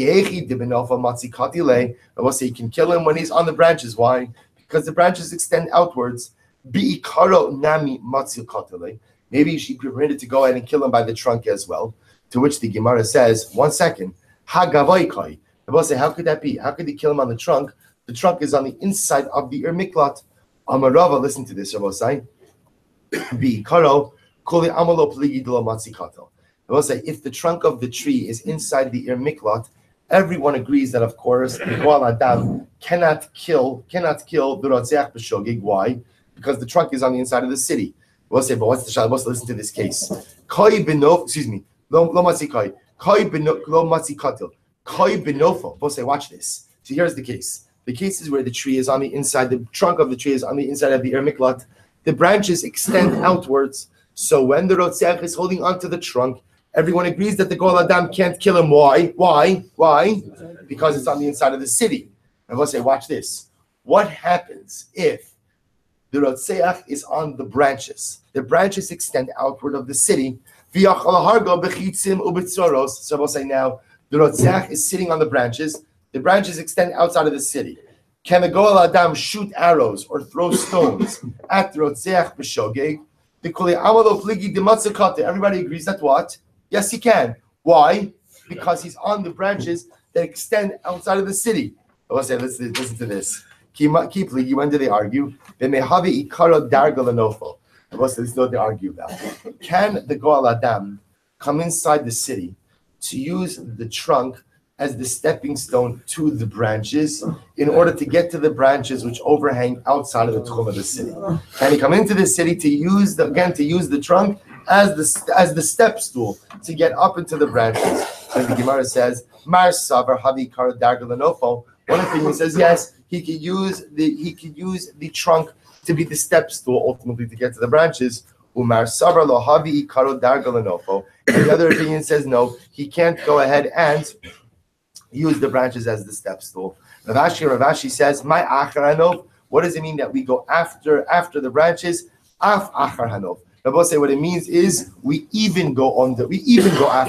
will say you can kill him when he's on the branches. Why? Because the branches extend outwards. Maybe you should be permitted to go ahead and kill him by the trunk as well. To which the Gemara says, 1 second, I will say, how could that be? How could he kill him on the trunk? The trunk is on the inside of the ear miklat. Amarava, listen to this, Rabbi Say. I will say, if the trunk of the tree is inside the ear miklat, everyone agrees that, of course, the Goal Adam cannot kill the Rotzeach b'shogeg. Why? Because the trunk is on the inside of the city. We'll say, but what's the shot? Let's listen to this case. We'll say, watch this. So here's the case. The case is where the tree is on the inside, the trunk of the tree is on the inside of the ear miklat. The branches extend outwards. So when the Rotzeach is holding onto the trunk, everyone agrees that the Goal Adam can't kill him. Why? Because it's on the inside of the city. And we'll say, watch this. What happens if the Rotzeach is on the branches? The branches extend outward of the city. So we'll say now, the Rotzeach is sitting on the branches. The branches extend outside of the city. Can the Goal Adam shoot arrows or throw stones at the Rotzeach b'shogeg? Everybody agrees that what? Yes, he can. Why? Because he's on the branches that extend outside of the city. I will say, listen to this. When do they argue? I will say, this is what they argue about. Can the Goal Adam come inside the city to use the trunk as the stepping stone to the branches in order to get to the branches which overhang outside of the tchum of the city? Can he come into the city to use the trunk as the step stool to get up into the branches? And the Gemara says, Mar Savar Havi Kar Darga Lenofo. One opinion says yes, he could use the trunk to be the step stool ultimately to get to the branches. Umar Savar Lo Havi Karo Darga Lenofo. And the other opinion says no, he can't go ahead and use the branches as the step stool. Rav Ashi says, "My achar hanov." What does it mean that we go after the branches? Af achar hanov. Rabbi say what it means is we even go after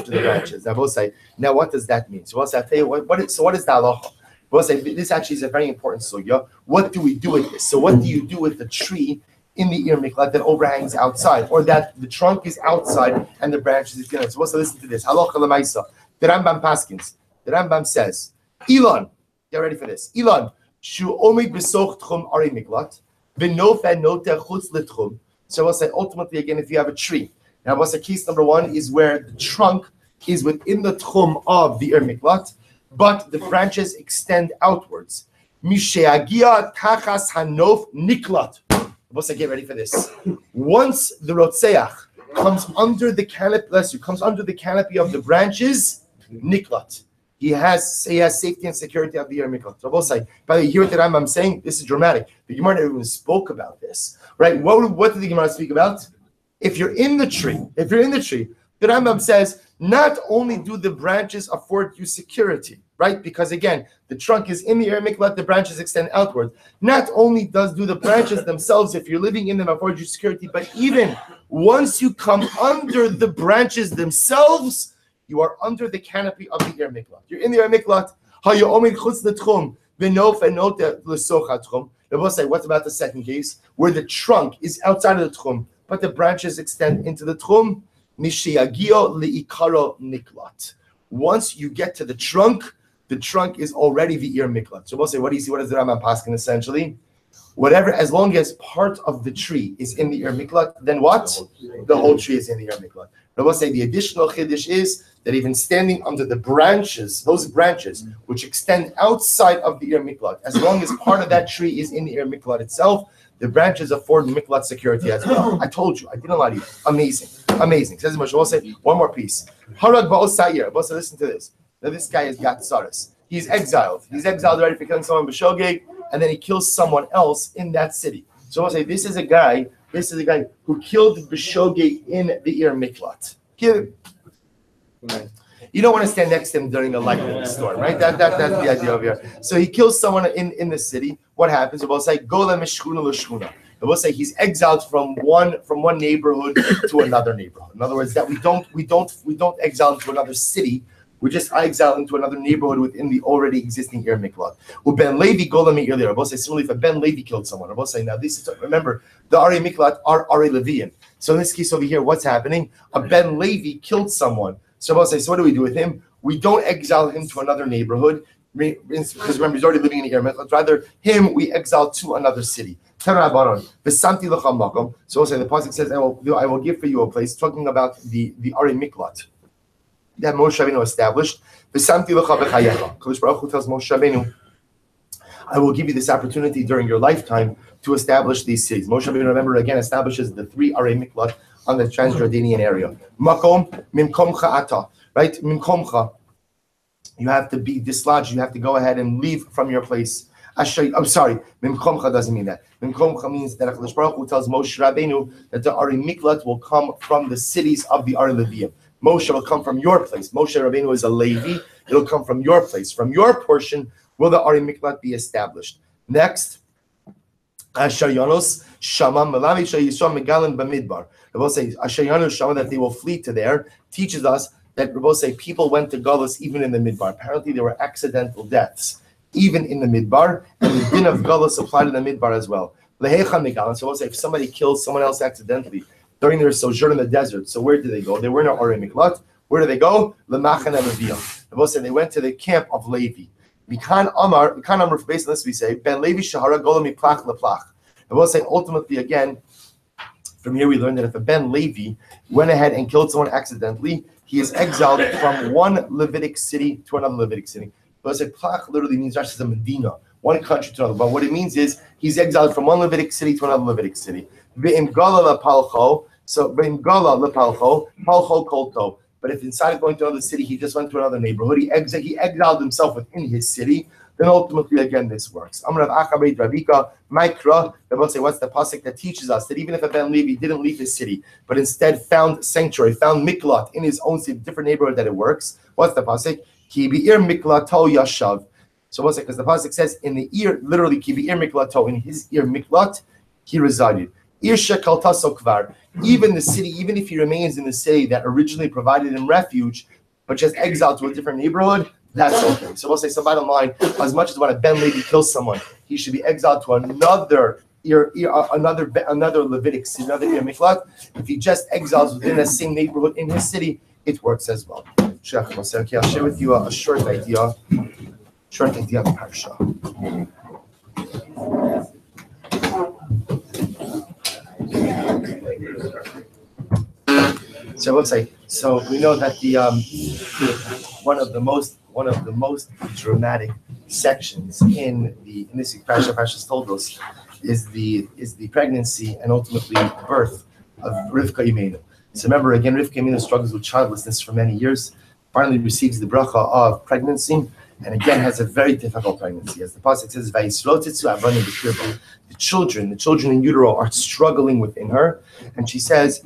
the branches. Rabbi say, now what does that mean? So I'll tell you what is the halacha? Rabbi say this actually is a very important sugya. What do we do with this? So what do you do with the tree in the ear miklat that overhangs outside, or that the trunk is outside and the branches is in it? So listen to this. Halacha lemaisa. The Rambam paskins. The Rambam says, Elon, get ready for this. Elon, shu omid b'soch tchum ari miklat, v'nofen noteh chutz l'tchum. So we'll say, ultimately, again, if you have a tree. Now, what's the case number one is where the trunk is within the tchum of the ear miklat, but the branches extend outwards. Misheagia tachas hanof niklat. We'll say, get ready for this. Once the Rotzeach comes under the canopy of the branches, niklat. He has safety and security of the ear miklat. So we'll say, by the way, hear what the Rambam saying? This is dramatic. The Gemara even spoke about this, right? What did the Gemara speak about? If you're in the tree, the Rambam says, not only do the branches afford you security, right? Because again, the trunk is in the Ir Miklat, the branches extend outward. Not only do the branches themselves, if you're living in them, afford you security, but even once you come under the branches themselves, you are under the canopy of the Ir Miklat. You're in the Ir Miklat. We'll say, what about the second case, where the trunk is outside of the tchum, but the branches extend into the tchum? Once you get to the trunk is already the Ir Miklat. So we'll say, what do you see? What is the Rambam Paskin essentially? Whatever, as long as part of the tree is in the Ir Miklat, then what? The whole tree is in the Ir Miklat. But we'll say the additional chiddush is that even standing under the branches, those branches which extend outside of the Ir Miklat, as long as part of that tree is in the Ir Miklat itself, the branches afford Miklat security as well. I told you, I didn't lie to you. Amazing. Says Moshe, we'll say one more piece. Harag ba'osayir. We'll say, listen to this. Now this guy has got tzaras. He's exiled. He's exiled already for killing someone b'shogeg, and then he kills someone else in that city. So we'll say, this is a guy who killed b'shogeg in the Ir Miklat. You don't want to stand next to him during a lightning storm, right? That's the idea over here. So he kills someone in the city. What happens? We'll say, Gola mishchuna l'shchuna. We'll say he's exiled from one neighborhood to another neighborhood. In other words, that we don't exile into another city. We just exile into another neighborhood within the already existing Ir Miklat. Ben Levi Gola me'ir. We'll say similarly, if a Ben Levi killed someone, we'll say now this is, remember, the Ari Miklat are Ari Levian. So in this case over here, what's happening? A Ben Levi killed someone. So we'll say, so what do we do with him? We don't exile him to another neighborhood because remember he's already living in the Ir Miklat. Rather, him we exile to another city. So we'll say the pasuk says, I will give for you a place, talking about the Ari Miklat that Moshe Rabbeinu established. Kodesh Baruch Hu tells Moshe Rabbeinu, I will give you this opportunity during your lifetime to establish these cities. Moshe Rabbeinu, remember, again, establishes the 3 Ari Miklat on the Transjordanian area. Makom mimkomcha ata, right? Mimkomcha. You have to be dislodged. You have to go ahead and leave from your place. I'm sorry. Mimkomcha doesn't mean that. Mimkomcha means that HaKadosh Baruch Hu tells Moshe Rabbeinu that the Ari Miklat will come from the cities of the Ari Leviim. Moshe will come from your place. Moshe Rabbeinu is a Levi. It'll come from your place. From your portion will the Ari Miklat be established. Next, Asher Yonos Shama Malavi Shayisham Megalim Bamidbar. Rabbi say Asher Yonos Shama, that they will flee to there, teaches us that Rabbi say people went to Galus even in the Midbar. Apparently there were accidental deaths even in the Midbar, and the din of Galus applied in the Midbar as well. Lehecha Megalim. So we'll say if somebody kills someone else accidentally during their sojourn in the desert, so where did they go? They were in Ari Miklat. Where did they go? Lemachan Leviyah. Rabbi say they went to the camp of Levi. Mikan Amar, based on this we say, Ben Levi Shahara Gola Miplach Leplach. And we'll say ultimately again, from here we learned that if a Ben Levi went ahead and killed someone accidentally, he is exiled from one Levitic city to another Levitic city. But say Plach literally means just as a Medina, one country to another. But what it means is he's exiled from one Levitic city to another Levitic city. Ve'im Gala Lepalcho, so Ve'im Gala Lepalcho, Palcho Kolto. But if inside of going to another city, he just went to another neighborhood, he exiled himself within his city, then ultimately, again, this works. I'm going to have Achabeit Ravika, Mikra, they both say, what's the pasuk that teaches us that even if a Ben Levi didn't leave his city, but instead found sanctuary, found Miklat in his own city, different neighborhood that it works, what's the pasuk? Ki bi'ir Miklato Yashav. So what's it? Because the pasuk says, in the ear, literally, Ki bi'ir Miklato, in his ear Miklat, he resided. Ir Shekal Taso Kvar. Even the city, even if he remains in the city that originally provided him refuge, but just exiled to a different neighborhood, that's okay. So we'll say, so bottom line, as much as when a Ben Levi kills someone, he should be exiled to another Levitic city, another Ir Miklat. If he just exiles within the same neighborhood in his city, it works as well. Okay, I'll share with you a short idea of Parsha. So we'll say, so we know that the one of the most dramatic sections in this Parshas Toldos is the pregnancy and ultimately birth of Rivka Imenu. So remember again, Rivka Imenu struggles with childlessness for many years, finally receives the bracha of pregnancy, and again has a very difficult pregnancy. As the pasuk says, the children in utero are struggling within her, and she says,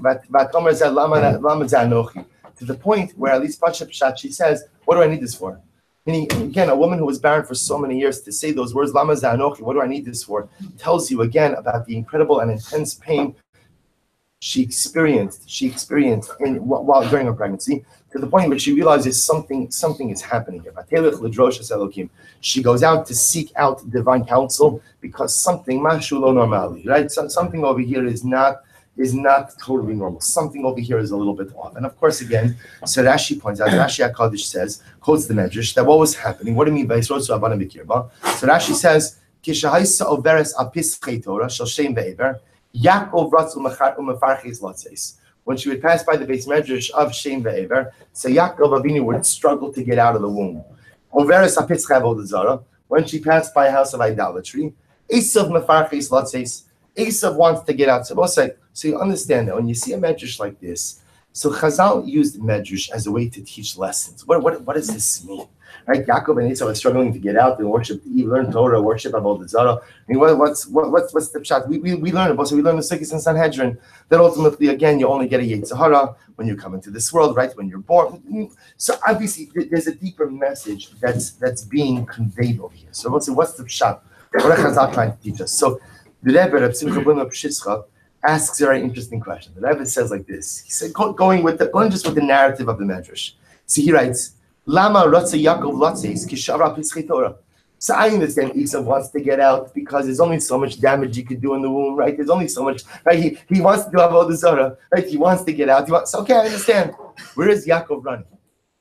to the point where at least Pasha Pshat, she says, what do I need this for? Meaning, again, a woman who was barren for so many years to say those words, Lama Zanochi, what do I need this for? Tells you again about the incredible and intense pain she experienced while during her pregnancy, to the point where she realizes something is happening here. She goes out to seek out divine counsel because something mashu lo normali, right? Something over here is not totally normal. Something over here is a little bit off. And of course, again, so Rashi points out, Rashi HaKadosh says, quotes the Medrash, that what was happening. What do you mean by Yisroel Abana B'kirba? So Rashi says, Kishahaisa overes apischei Torah shel shem ve'ever, Yaakov ratzu umefarches latzes. When she would pass by the base medrash of Shem ve'ever, so Yaakov Avinu would struggle to get out of the womb. Overes apischei avodah zara. When she passed by a house of idolatry, Esav mefarches latzes. Esav wants to get out. So you understand that when you see a medrash like this, so Chazal used medrash as a way to teach lessons. What does this mean? Right? Yaakov and Esau are struggling to get out and worship, learn Torah, worship Avodah Zarah. I mean, what's the pshat? We learn about, so we learn the Sukkot and Sanhedrin that ultimately, again, you only get a Yetzer Hara when you come into this world, right? When you're born. So obviously, there's a deeper message that's being conveyed over here. So what's the pshat? What are Chazal trying to teach us? So the Rebbe, Reb Simcha ben Pshischa, asks a very interesting question. The Rebbe says like this. He said, going just with the narrative of the Medrash. So he writes, Lama Ratza Yaakov Latzes Kishavra Pischei Torah. So I understand Esau wants to get out because there's only so much damage he could do in the womb, right? There's only so much, right? He wants to do Avodah Zarah, right? He wants to get out. Okay, I understand. Where is Yaakov running?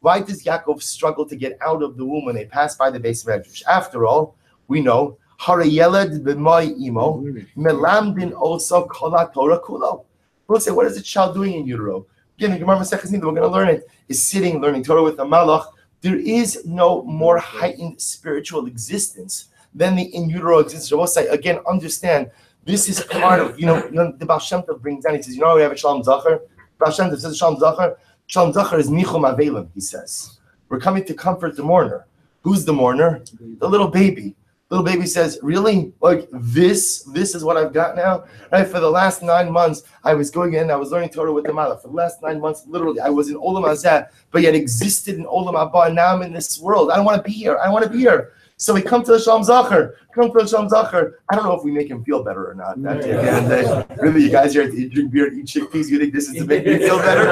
Why does Yaakov struggle to get out of the womb when they pass by the base Medrash? After all, we know Hara Yeled b'mai imo melamdin also kol Torah kulo. We'll say, what is the child doing in utero? Again, the Gemara Masechus Nida, we're going to learn it, is sitting, learning Torah with a malach. There is no more heightened spiritual existence than the in utero existence. I will say, again, understand, this is part of, the Baal Shem Tov brings down, he says, we have a Shalom Zachar. Baal Shem Tov says Shalom Zachar. Shalom Zachar is Nichum Avelim, he says. We're coming to comfort the mourner. Who's the mourner? The little baby. Little baby says, really? Like this is what I've got now? Right? For the last 9 months, I was going in, I was learning Torah with the Malach. For the last 9 months, literally, I was in Olam Hazeh, but yet existed in Olam Haba, and now I'm in this world. I don't want to be here. I want to be here. So we come to the Shalom Zachar. I don't know if we make him feel better or not. At the end of the day, really, you guys here to drink beer and eat chickpeas, you think this is to make me feel better?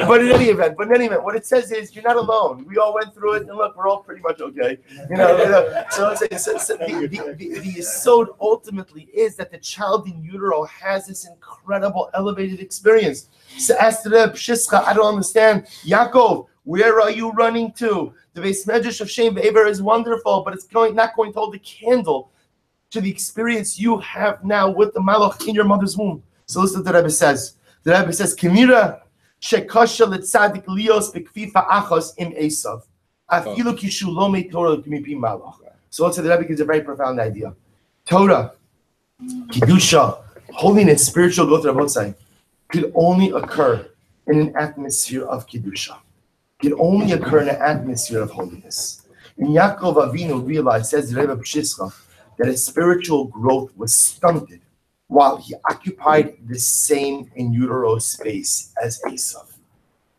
But in any event, what it says is you're not alone. We all went through it, and look, we're all pretty much okay. So the yesod ultimately is that the child in utero has this incredible elevated experience. So as to the Pshischa, I don't understand. Yaakov, where are you running to? The base medrash of Shem Ve'ever is wonderful, but it's not going to hold a candle to the experience you have now with the Malach in your mother's womb. So listen to what the Rebbe says. The Rebbe says, Kimira shekasha letzadik lios bekfifa achos im Esav. Afilu kishu lo me Torah k'mipi Malach. So the Rebbe gives a very profound idea. Torah, Kedusha, holiness, spiritual growth, Rabbosai, could only occur in an atmosphere of Kedusha. It only occur in an atmosphere of holiness. And Yaakov Avinu realized, says the Rebbe Pshischa, that his spiritual growth was stunted while he occupied the same in utero space as Esav.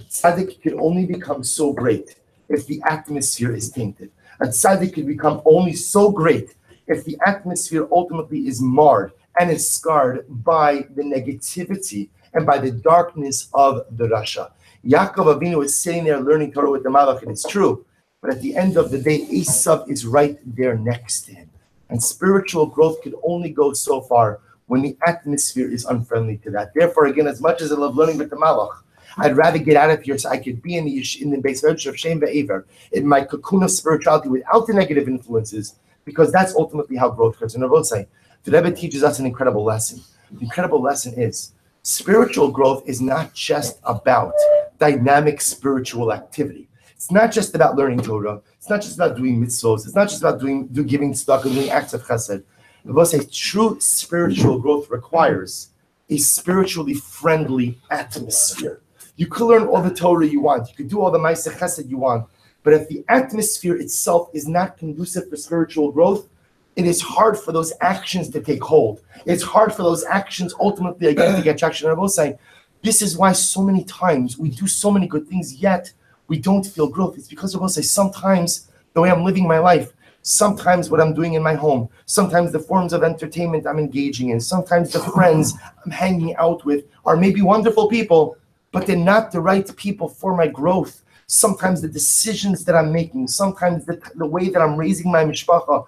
Tzaddik could only become so great if the atmosphere is tainted. A tzaddik could become only so great if the atmosphere ultimately is marred and is scarred by the negativity and by the darkness of the Rasha. Yaakov Avinu is sitting there learning Torah with the Malach, and it's true. But at the end of the day, Esav is right there next to him. And spiritual growth could only go so far when the atmosphere is unfriendly to that. Therefore, again, as much as I love learning with the Malach, I'd rather get out of here so I could be in the base of Shem Ve'ever, in my cocoon of spirituality without the negative influences, because that's ultimately how growth occurs. And I will say, the Rebbe teaches us an incredible lesson. The incredible lesson is, spiritual growth is not just about dynamic spiritual activity. It's not just about learning Torah. It's not just about doing mitzvos. It's not just about giving tzedakah, doing acts of chesed. But say true spiritual growth requires a spiritually friendly atmosphere. You could learn all the Torah you want. You could do all the ma'aseh chesed you want. But if the atmosphere itself is not conducive for spiritual growth, it is hard for those actions to take hold. It's hard for those actions ultimately, again, to get traction. I will say, This is why so many times we do so many good things, yet we don't feel growth. It's because of us. Sometimes the way I'm living my life, sometimes what I'm doing in my home, sometimes the forms of entertainment I'm engaging in, sometimes the friends I'm hanging out with are maybe wonderful people, but they're not the right people for my growth. Sometimes the decisions that I'm making, sometimes the way that I'm raising my mishpacha,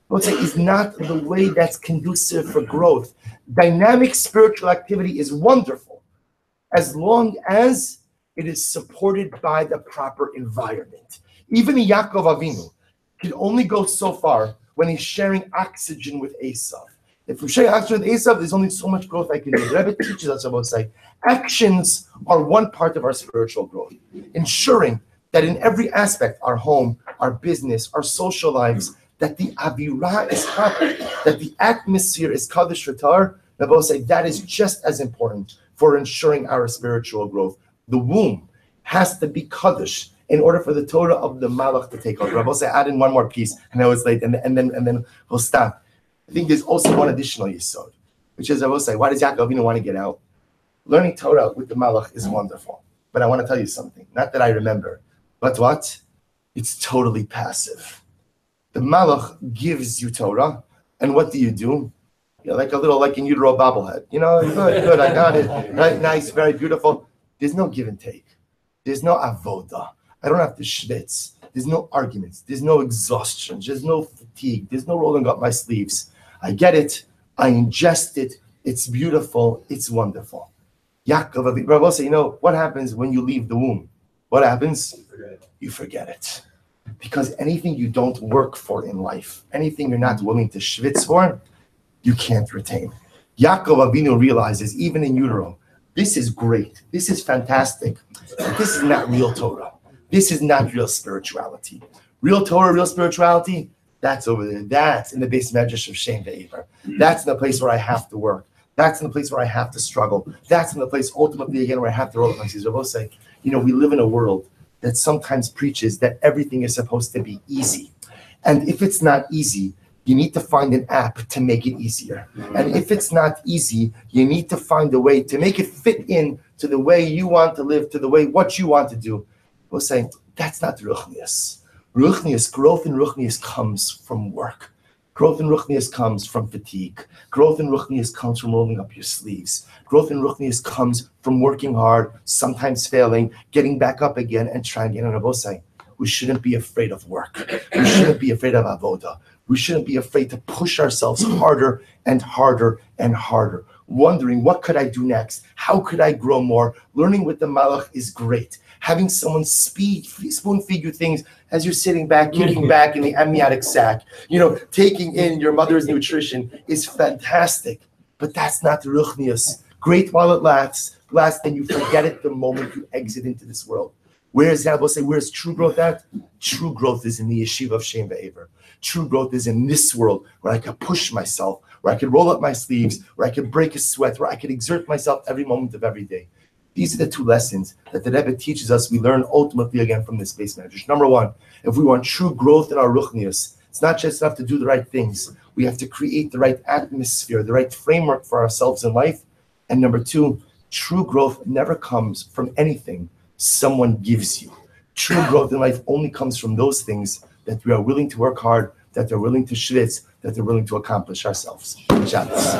let's say, is not the way that's conducive for growth. Dynamic spiritual activity is wonderful as long as it is supported by the proper environment. Even Yaakov Avinu can only go so far when he's sharing oxygen with Esav. If we're sharing oxygen with Esav, there's only so much growth I can do. The Rabbi teaches us about say, actions are one part of our spiritual growth, ensuring that in every aspect, our home, our business, our social lives, that the avirah is happy, that the atmosphere is kaddish v'tar. Rabbi say that is just as important for ensuring our spiritual growth. The womb has to be kaddish in order for the Torah of the Malach to take over. Rabbi say add in one more piece, and I was late, and then we'll stop. I think there's also one additional yesod, which is Rabbi say, why does Yaakov Avinu want to get out? Learning Torah with the Malach is wonderful, but I want to tell you something. Not that I remember, but what? It's totally passive. The Malach gives you Torah, and what do? You're like a little, like in utero bobblehead. Good, I got it. Right, nice, very beautiful. There's no give and take. There's no avoda. I don't have to schwitz. There's no arguments. There's no exhaustion. There's no fatigue. There's no rolling up my sleeves. I get it. I ingest it. It's beautiful. It's wonderful. Yaakov, Rabbi say, what happens when you leave the womb? What happens? You forget it. Because anything you don't work for in life, anything you're not willing to schwitz for, you can't retain. Yaakov Avinu realizes, even in utero, this is great. This is fantastic. But this is not real Torah. This is not real spirituality. Real Torah, real spirituality, that's over there. That's in the base medrash of Shem Ve'ever. That's in the place where I have to work. That's in the place where I have to struggle. That's in the place, ultimately, again, where I have to roll up my sleeves. Rabbi say, we live in a world that sometimes preaches that everything is supposed to be easy. And if it's not easy, you need to find an app to make it easier. And if it's not easy, you need to find a way to make it fit in to the way you want to live, to the way what you want to do. We're saying that's not ruchnius. Growth in ruchnius comes from work. Growth in ruchnius comes from fatigue. Growth in ruchnius comes from rolling up your sleeves. Growth in ruchnius comes from working hard, sometimes failing, getting back up again and trying again. And Rabbi say, we shouldn't be afraid of work. We shouldn't be afraid of avoda. We shouldn't be afraid to push ourselves harder and harder and harder, wondering what could I do next? How could I grow more? Learning with the Malach is great. Having someone spoon feed you things as you're sitting back, kicking back in the amniotic sac, taking in your mother's nutrition is fantastic. But that's not the ruchnius. Great while it lasts, and you forget it the moment you exit into this world. Where's true growth at? True growth is in the yeshiva of Shem Ve'ever. True growth is in this world where I could push myself, where I could roll up my sleeves, where I could break a sweat, where I could exert myself every moment of every day. These are the two lessons that the Rebbe teaches us. We learn ultimately again from this base medrash. Number one, if we want true growth in our ruchnius, it's not just enough to do the right things. We have to create the right atmosphere, the right framework for ourselves in life. And number two, true growth never comes from anything someone gives you. True growth in life only comes from those things that we are willing to work hard, that they're willing to schwitz, that they're willing to accomplish ourselves. Shabbos.